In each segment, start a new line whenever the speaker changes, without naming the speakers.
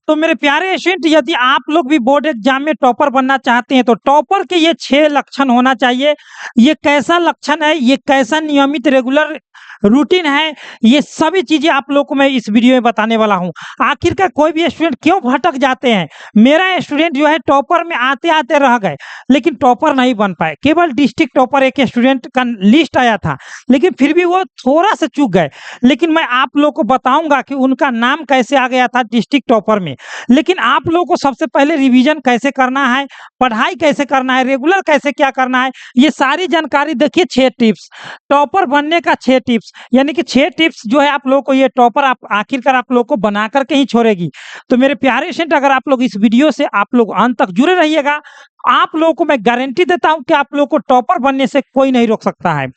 तो मेरे प्यारे स्टूडेंट, यदि आप लोग भी बोर्ड एग्जाम में टॉपर बनना चाहते हैं तो टॉपर के ये 6 लक्षण होना चाहिए। ये कैसा लक्षण है, ये कैसा नियमित रेगुलर रूटीन है, ये सभी चीजें आप लोग को मैं इस वीडियो में बताने वाला हूं। आखिरकार कोई भी स्टूडेंट क्यों भटक जाते हैं। मेरा स्टूडेंट जो है टॉपर में आते आते रह गए, लेकिन टॉपर नहीं बन पाए। केवल डिस्ट्रिक्ट टॉपर एक स्टूडेंट का लिस्ट आया था, लेकिन फिर भी वो थोड़ा सा चूक गए। लेकिन मैं आप लोग को बताऊंगा कि उनका नाम कैसे आ गया था डिस्ट्रिक्ट टॉपर में। लेकिन आप लोगों को सबसे पहले रिवीजन कैसे करना है, पढ़ाई कैसे करना है, रेगुलर कैसे क्या करना है, ये सारी जानकारी देखिए। 6 टिप्स, टॉपर बनने का 6 टिप्स, यानी कि 6 टिप्स जो है आप लोगों को ये टॉपर आप आखिरकार आप लोग को बना करके ही छोड़ेगी। तो मेरे प्यारे स्टूडेंट, अगर आप लोग इस वीडियो से आप लोग अंत तक जुड़े रहिएगा, आप लोगों को मैं गारंटी देता हूं कि आप लोग को टॉपर बनने से कोई नहीं रोक सकता है।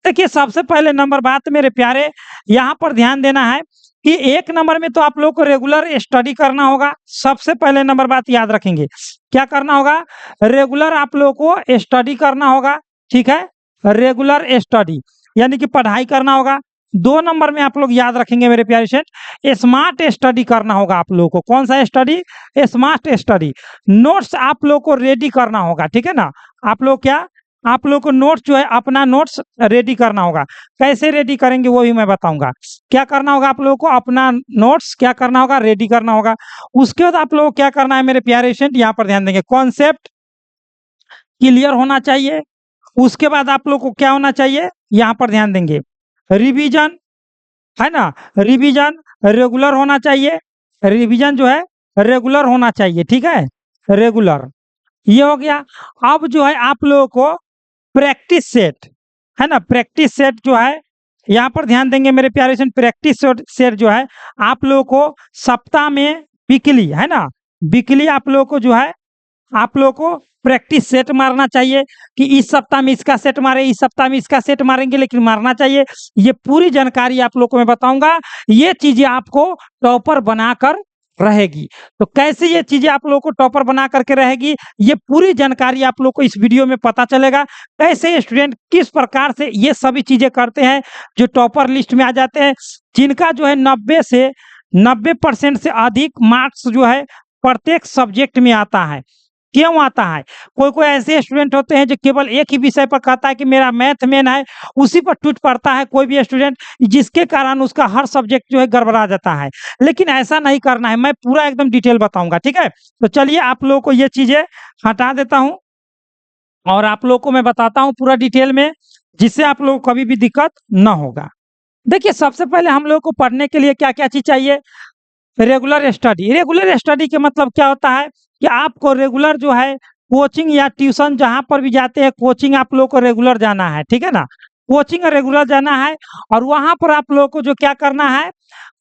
देखिए, सबसे पहले नंबर बात मेरे प्यारे, यहाँ पर ध्यान देना है कि 1 नंबर में तो आप लोग को रेगुलर स्टडी करना होगा। सबसे पहले नंबर बात याद रखेंगे, क्या करना होगा, रेगुलर आप लोग को स्टडी करना होगा। ठीक है, रेगुलर स्टडी यानी कि पढ़ाई करना होगा। 2 नंबर में आप लोग याद रखेंगे मेरे प्यारे स्टूडेंट, स्मार्ट स्टडी करना होगा आप लोगों को। कौन सा स्टडी, स्मार्ट स्टडी। नोट्स आप लोग को रेडी करना होगा, ठीक है ना। आप लोग क्या, आप लोग को नोट्स जो है अपना नोट्स रेडी करना होगा। कैसे रेडी करेंगे वो भी मैं बताऊंगा। क्या करना होगा आप लोगों को, अपना नोट्स क्या करना होगा, रेडी करना होगा। उसके बाद आप लोगों को क्या करना है मेरे प्यारे स्टूडेंट, यहाँ पर ध्यान देंगे, कॉन्सेप्ट क्लियर होना चाहिए। उसके बाद आप लोग को क्या होना चाहिए, यहाँ पर ध्यान देंगे, रिवीजन, है ना, रिवीजन रेगुलर होना चाहिए। रिवीजन जो है रेगुलर होना चाहिए, ठीक है, रेगुलर, ये हो गया। अब जो है आप लोगों को प्रैक्टिस सेट, है ना, प्रैक्टिस सेट जो है यहाँ पर ध्यान देंगे मेरे प्यारे से। प्रैक्टिस सेट जो है आप लोगों को सप्ताह में वीकली, है ना, वीकली आप लोगों को जो है आप लोगों को प्रैक्टिस सेट मारना चाहिए कि इस सप्ताह में इसका सेट मारे, इस सप्ताह में इसका सेट मारेंगे, लेकिन मारना चाहिए। ये पूरी जानकारी आप लोगों को मैं बताऊंगा। ये चीजें आपको टॉपर बनाकर रहेगी। तो कैसे ये चीजें आप लोगों को टॉपर बना करके रहेगी, ये पूरी जानकारी आप लोग को इस वीडियो में पता चलेगा। कैसे स्टूडेंट किस प्रकार से ये सभी चीजें करते हैं जो टॉपर लिस्ट में आ जाते हैं, जिनका जो है 90% से अधिक मार्क्स जो है प्रत्येक सब्जेक्ट में आता है। क्यों आता है, कोई कोई ऐसे स्टूडेंट होते हैं जो केवल एक ही विषय पर कहता है कि मेरा मैथ मेन है, उसी पर टूट पड़ता है कोई भी स्टूडेंट, जिसके कारण उसका हर सब्जेक्ट जो है गड़बड़ा जाता है। लेकिन ऐसा नहीं करना है, मैं पूरा एकदम डिटेल बताऊंगा, ठीक है। तो चलिए आप लोगों को ये चीजें हटा देता हूं और आप लोगों को मैं बताता हूं पूरा डिटेल में, जिससे आप लोगों को कभी भी दिक्कत ना होगा। देखिए, सबसे पहले हम लोग को पढ़ने के लिए क्या क्या चीज चाहिए, रेगुलर स्टडी। रेगुलर स्टडी के मतलब क्या होता है कि आपको रेगुलर जो है कोचिंग या ट्यूशन जहां पर भी जाते हैं, कोचिंग आप लोग को रेगुलर जाना है, ठीक है ना, कोचिंग रेगुलर जाना है। और वहां पर आप लोग को जो क्या करना है,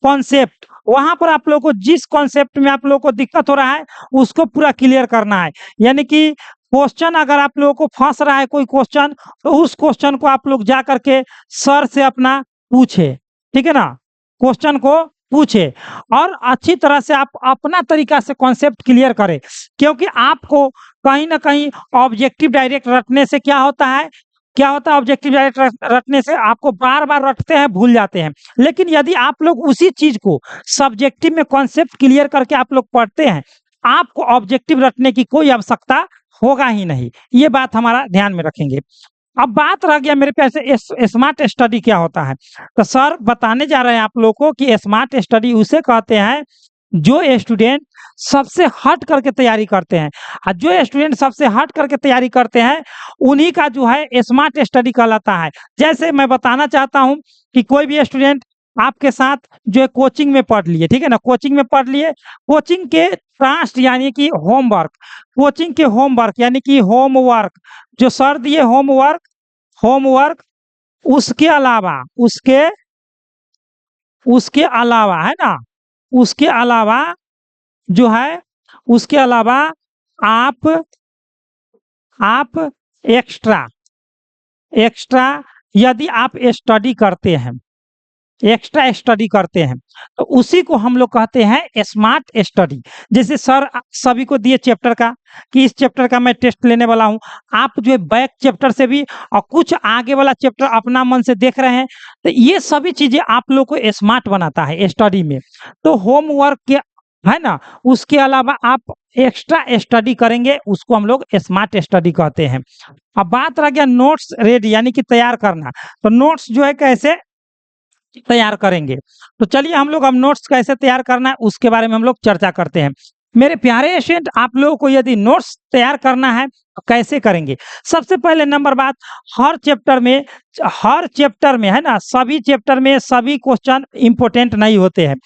कॉन्सेप्ट, वहां पर आप लोग को जिस कॉन्सेप्ट में आप लोग को दिक्कत हो रहा है उसको पूरा क्लियर करना है। यानी कि क्वेश्चन अगर आप लोगों को फंस रहा है कोई क्वेश्चन, तो उस क्वेश्चन को आप लोग जा करके सर से अपना पूछे, ठीक है ना, क्वेश्चन को पूछे और अच्छी तरह से आप अपना तरीका से कॉन्सेप्ट क्लियर करें। क्योंकि आपको कहीं ना कहीं ऑब्जेक्टिव डायरेक्ट रटने से क्या होता है, क्या होता है, ऑब्जेक्टिव डायरेक्ट रटने से आपको बार बार रटते हैं, भूल जाते हैं। लेकिन यदि आप लोग उसी चीज को सब्जेक्टिव में कॉन्सेप्ट क्लियर करके आप लोग पढ़ते हैं, आपको ऑब्जेक्टिव रटने की कोई आवश्यकता होगा ही नहीं। ये बात हमारा ध्यान में रखेंगे। अब बात रह गया मेरे प्यार से स्मार्ट स्टडी क्या होता है। तो सर बताने जा रहे हैं आप लोगों को कि स्मार्ट स्टडी उसे कहते हैं जो स्टूडेंट सबसे हट करके तैयारी करते हैं। और जो स्टूडेंट सबसे हट करके तैयारी करते हैं उन्हीं का जो है स्मार्ट स्टडी कहलाता है। जैसे मैं बताना चाहता हूं कि कोई भी स्टूडेंट आपके साथ जो है कोचिंग में पढ़ लिए, ठीक है ना, कोचिंग में पढ़ लिए, कोचिंग के ट्रांस्ट यानी कि होमवर्क, कोचिंग के होमवर्क यानी कि होमवर्क जो सर दिए, होमवर्क उसके अलावा उसके अलावा है ना, उसके अलावा जो है, उसके अलावा आप एक्स्ट्रा यदि आप स्टडी करते हैं, एक्स्ट्रा स्टडी करते हैं, तो उसी को हम लोग कहते हैं स्मार्ट स्टडी। जैसे सर सभी को दिए चैप्टर का कि इस चैप्टर का मैं टेस्ट लेने वाला हूं, आप जो है बैक चैप्टर से भी और कुछ आगे वाला चैप्टर अपना मन से देख रहे हैं, तो ये सभी चीजें आप लोग को स्मार्ट बनाता है स्टडी में। तो होमवर्क के है ना? उसके अलावा आप एक्स्ट्रा स्टडी करेंगे, उसको हम लोग स्मार्ट स्टडी कहते हैं। अब बात रह गया नोट्स रेडी यानी कि तैयार करना, तो नोट्स जो है कैसे तैयार करेंगे? तो चलिए हम लोग अब नोट्स कैसे तैयार करना है उसके बारे में हम लोग चर्चा करते हैं। मेरे प्यारे स्टूडेंट, आप लोगों को यदि नोट्स तैयार करना है तो कैसे करेंगे? सबसे पहले नंबर बात, हर चैप्टर में है ना, सभी चैप्टर में सभी क्वेश्चन इंपॉर्टेंट नहीं होते हैं।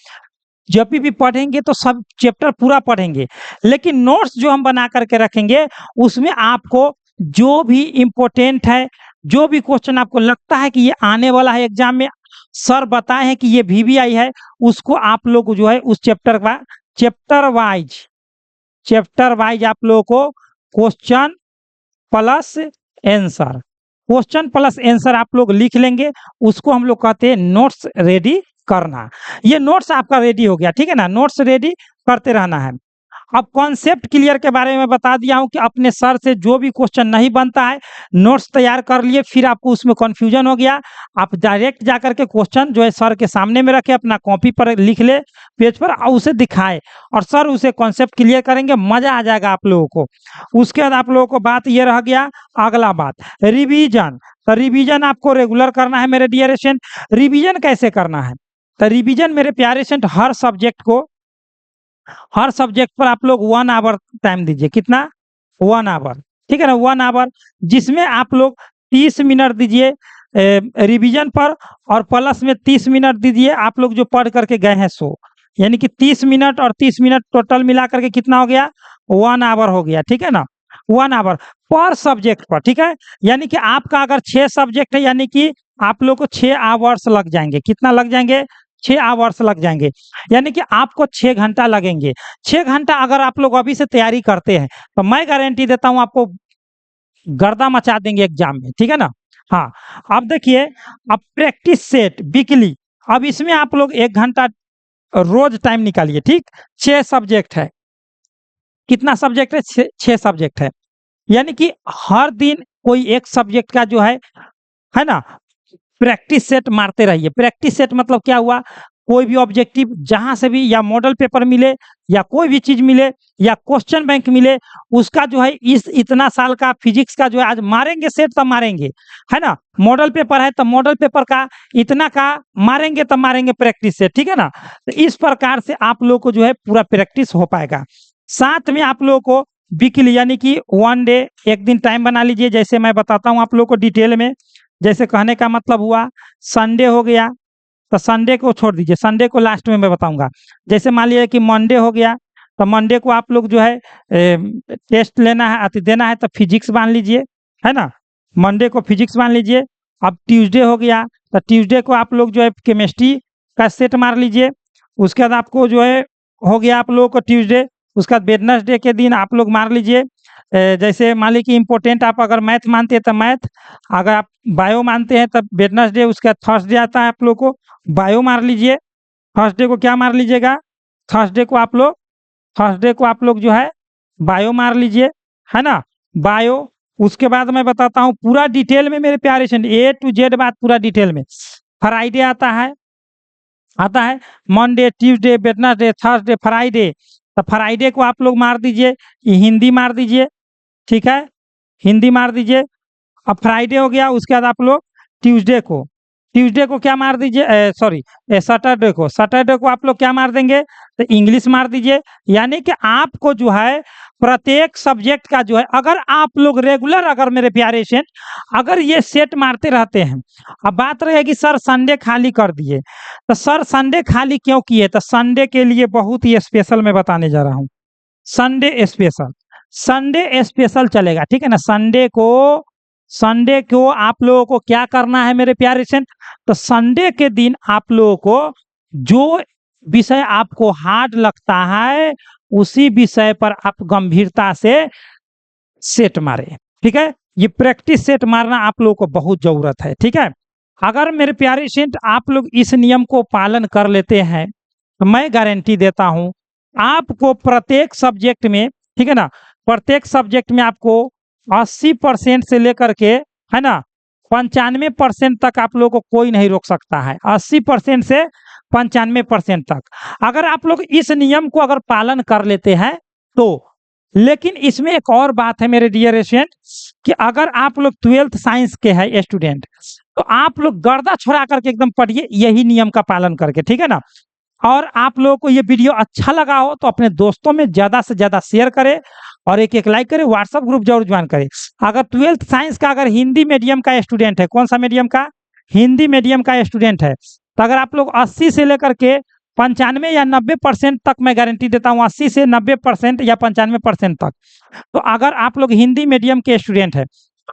जब भी पढ़ेंगे तो सब चैप्टर पूरा पढ़ेंगे, लेकिन नोट्स जो हम बना करके रखेंगे उसमें आपको जो भी इम्पोर्टेंट है, जो भी क्वेश्चन आपको लगता है कि ये आने वाला है एग्जाम में, सर बताए हैं कि ये वीवीआई है, उसको आप लोग जो है उस चैप्टर वाइज चैप्टर वाइज आप लोगों को question plus answer question plus answer आप लोग लिख लेंगे, उसको हम लोग कहते हैं नोट्स रेडी करना। ये नोट्स आपका रेडी हो गया, ठीक है ना? नोट्स रेडी करते रहना है। अब कॉन्सेप्ट क्लियर के बारे में बता दिया हूं कि अपने सर से जो भी क्वेश्चन नहीं बनता है, नोट्स तैयार कर लिए, फिर आपको उसमें कंफ्यूजन हो गया, आप डायरेक्ट जाकर के क्वेश्चन जो है सर के सामने में रखे, अपना कॉपी पर लिख ले पेज पर और उसे दिखाए, और सर उसे कॉन्सेप्ट क्लियर करेंगे, मजा आ जाएगा आप लोगों को। उसके बाद आप लोगों को बात ये रह गया, अगला बात रिवीजन। तो रिवीजन आपको रेगुलर करना है मेरे डियर स्टूडेंट। रिवीजन कैसे करना है? तो रिवीजन मेरे प्यारे स्टूडेंट, हर सब्जेक्ट पर आप लोग 1 आवर टाइम दीजिए। कितना? 1 आवर, ठीक है ना? 1 आवर, जिसमें आप लोग 30 मिनट दीजिए रिवीजन पर, और प्लस में 30 मिनट दीजिए आप लोग जो पढ़ करके गए हैं सो, यानी कि 30 मिनट और 30 मिनट टोटल मिला करके कितना हो गया? 1 आवर हो गया, ठीक है ना? 1 आवर पर सब्जेक्ट पर, ठीक है? यानी कि आपका अगर 6 सब्जेक्ट है, यानी कि आप लोग को 6 आवर्स लग जाएंगे। कितना लग जाएंगे? 6 आवर्स लग जाएंगे, यानी कि आपको 6 घंटा लगेंगे। 6 घंटा अगर आप लोग अभी से तैयारी करते हैं तो मैं गारंटी देता हूं आपको गर्दा मचा देंगे एग्जाम में, ठीक है ना? हाँ, अब देखिए, अब प्रैक्टिस सेट वीकली, अब इसमें आप लोग 1 घंटा रोज टाइम निकालिए, ठीक? 6 सब्जेक्ट है। कितना सब्जेक्ट है? 6 सब्जेक्ट है, यानी कि हर दिन कोई एक सब्जेक्ट का जो है ना, प्रैक्टिस सेट मारते रहिए। प्रैक्टिस सेट मतलब क्या हुआ? कोई भी ऑब्जेक्टिव जहां से भी, या मॉडल पेपर मिले, या कोई भी चीज मिले, या क्वेश्चन बैंक मिले, उसका जो है इस इतना साल का फिजिक्स का जो है आज मारेंगे सेट, तब मारेंगे, है ना? मॉडल पेपर है तो मॉडल पेपर का इतना का मारेंगे, तब मारेंगे प्रैक्टिस सेट, ठीक है ना? तो इस प्रकार से आप लोग को जो है पूरा प्रैक्टिस हो पाएगा। साथ में आप लोगों को वीकली यानी कि 1 डे, एक दिन टाइम बना लीजिए। जैसे मैं बताता हूँ आप लोग को डिटेल में, जैसे कहने का मतलब हुआ संडे हो गया तो संडे को छोड़ दीजिए, संडे को लास्ट में मैं बताऊंगा। जैसे मान लीजिए कि मंडे हो गया तो मंडे को आप लोग जो है टेस्ट लेना है, देना है, तो फिजिक्स मान लीजिए, है ना? मंडे को फिजिक्स मान लीजिए। अब ट्यूसडे हो गया तो ट्यूसडे को आप लोग जो है केमिस्ट्री का सेट मार लीजिए। उसके बाद आपको जो है हो गया आप लोगों को ट्यूसडे। उसके बाद वेडनेसडे के दिन आप लोग मार लीजिए, जैसे मान लीजिए कि इम्पोर्टेंट आप अगर मैथ मानते हैं तो मैथ, अगर आप बायो मानते हैं तब वेडनेसडे। उसके बाद थर्सडे आता है आप लोग को बायो मार लीजिए। थर्सडे को क्या मार लीजिएगा? थर्सडे को आप लोग थर्सडे को आप लोग जो है बायो मार लीजिए, है ना? बायो। उसके बाद मैं बताता हूँ पूरा डिटेल में मेरे प्यारे स्टूडेंट, ए टू जेड बात पूरा डिटेल में। फ्राइडे आता है Monday, Tuesday, Wednesday, Thursday, Friday. तो फ्राइडे को आप लोग मार दीजिए, हिंदी मार दीजिए, ठीक है? हिंदी मार दीजिए। अब फ्राइडे हो गया, उसके बाद आप लोग ट्यूसडे को क्या मार दीजिए, सॉरी, सैटरडे को आप लोग क्या मार देंगे? तो इंग्लिश मार दीजिए। यानी कि आपको जो है प्रत्येक सब्जेक्ट का जो है, अगर आप लोग रेगुलर, अगर मेरे प्यारे स्टूडेंट अगर ये सेट मारते रहते हैं। अब बात रहेगी सर संडे खाली कर दिए, तो सर संडे खाली क्यों किए? तो संडे के लिए बहुत ही स्पेशल मैं बताने जा रहा हूँ। संडे स्पेशल चलेगा, ठीक है ना? संडे को आप लोगों को क्या करना है मेरे प्यारे स्टूडेंट? तो संडे के दिन आप लोगों को जो विषय आपको हार्ड लगता है उसी विषय पर आप गंभीरता से सेट मारे, ठीक है? ये प्रैक्टिस सेट मारना आप लोगों को बहुत जरूरत है, ठीक है? अगर मेरे प्यारे स्टूडेंट आप लोग इस नियम को पालन कर लेते हैं तो मैं गारंटी देता हूं आपको प्रत्येक सब्जेक्ट में, ठीक है ना, प्रत्येक सब्जेक्ट में आपको 80% से लेकर के, है ना, 95% तक आप लोगों को कोई नहीं रोक सकता है, 80% से 95% तक। अगर आप लोग इस नियम को अगर पालन कर लेते हैं तो। लेकिन इसमें एक और बात है मेरे डियर स्टूडेंट, कि अगर आप लोग 12th साइंस के हैं स्टूडेंट, तो आप लोग गर्दा छोड़ा करके एकदम पढ़िए यही नियम का पालन करके, ठीक है ना। और आप लोगों को ये वीडियो अच्छा लगा हो तो अपने दोस्तों में ज़्यादा से ज़्यादा शेयर करें और एक लाइक करें, व्हाट्सएप ग्रुप जरूर ज्वाइन करें। अगर 12th साइंस का अगर हिंदी मीडियम का स्टूडेंट है, कौन सा मीडियम का, हिंदी मीडियम का स्टूडेंट है, तो अगर आप लोग 80 से लेकर के 95 या 90% तक मैं गारंटी देता हूँ, 80 से 90% या 95% तक, तो अगर आप लोग हिंदी मीडियम के स्टूडेंट है,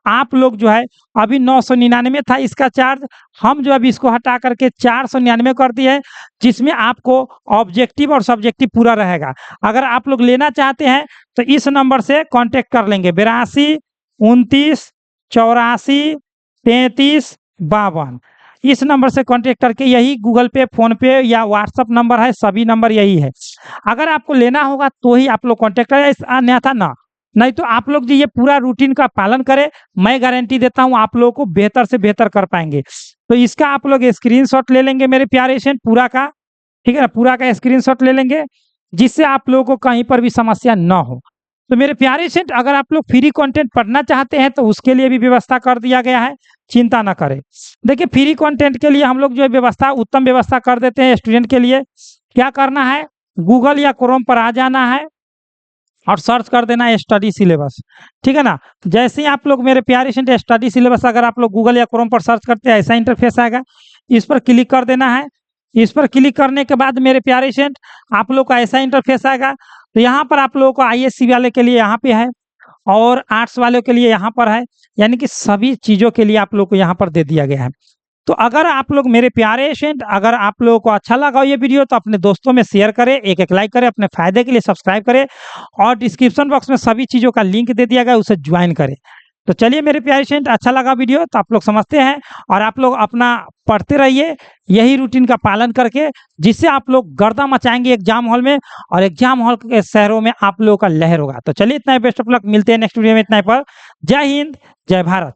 आप लोग जो है अभी 999 था इसका चार्ज, हम जो अभी इसको हटा करके 499 कर दिए हैं, जिसमें आपको ऑब्जेक्टिव और सब्जेक्टिव पूरा रहेगा। अगर आप लोग लेना चाहते हैं तो इस नंबर से कांटेक्ट कर लेंगे, 82 29 84 33 52। इस नंबर से कांटेक्ट करके, यही गूगल पे, फोन पे या व्हाट्सअप नंबर है, सभी नंबर यही है। अगर आपको लेना होगा तो ही आप लोग कांटेक्ट करें, अन्यथा ना। नहीं तो आप लोग जी ये पूरा रूटीन का पालन करें, मैं गारंटी देता हूं आप लोगों को बेहतर से बेहतर कर पाएंगे। तो इसका आप लोग स्क्रीनशॉट ले लेंगे मेरे प्यारे स्टूडेंट, पूरा का, ठीक है ना, पूरा का स्क्रीनशॉट ले लेंगे, जिससे आप लोगों को कहीं पर भी समस्या ना हो। तो मेरे प्यारे स्टूडेंट, अगर आप लोग फ्री कंटेंट पढ़ना चाहते हैं तो उसके लिए भी व्यवस्था कर दिया गया है, चिंता ना करें। देखिए फ्री कंटेंट के लिए हम लोग जो है व्यवस्था, उत्तम व्यवस्था कर देते हैं स्टूडेंट के लिए। क्या करना है, गूगल या क्रोम पर आ जाना है और सर्च कर देना है स्टडी सिलेबस, ठीक है ना। जैसे ही आप लोग मेरे प्यारे स्टूडेंट स्टडी सिलेबस अगर आप लोग गूगल या क्रोम पर सर्च करते हैं, ऐसा इंटरफेस आएगा, इस पर क्लिक कर देना है। इस पर क्लिक करने के बाद मेरे प्यारे स्टूडेंट आप लोग का ऐसा इंटरफेस आएगा। तो यहाँ पर आप लोगों को आईएससी वाले के लिए यहाँ पे है और आर्ट्स वालों के लिए यहाँ पर है, यानी कि सभी चीज़ों के लिए आप लोग को यहाँ पर दे दिया गया है। तो अगर आप लोग मेरे प्यारे स्टूडेंट, अगर आप लोगों को अच्छा लगा हो ये वीडियो तो अपने दोस्तों में शेयर करें, एक लाइक करें, अपने फायदे के लिए सब्सक्राइब करें और डिस्क्रिप्शन बॉक्स में सभी चीज़ों का लिंक दे दिया गया, उसे ज्वाइन करें। तो चलिए मेरे प्यारे स्टूडेंट, अच्छा लगा वीडियो तो आप लोग समझते हैं, और आप लोग अपना पढ़ते रहिए यही रूटीन का पालन करके, जिससे आप लोग गर्दा मचाएंगे एग्जाम हॉल में, और एग्जाम हॉल के शहरों में आप लोगों का लहर होगा। तो चलिए इतना ही, बेस्ट ऑफ लक, मिलते हैं नेक्स्ट वीडियो में, इतना ही पर। जय हिंद, जय भारत।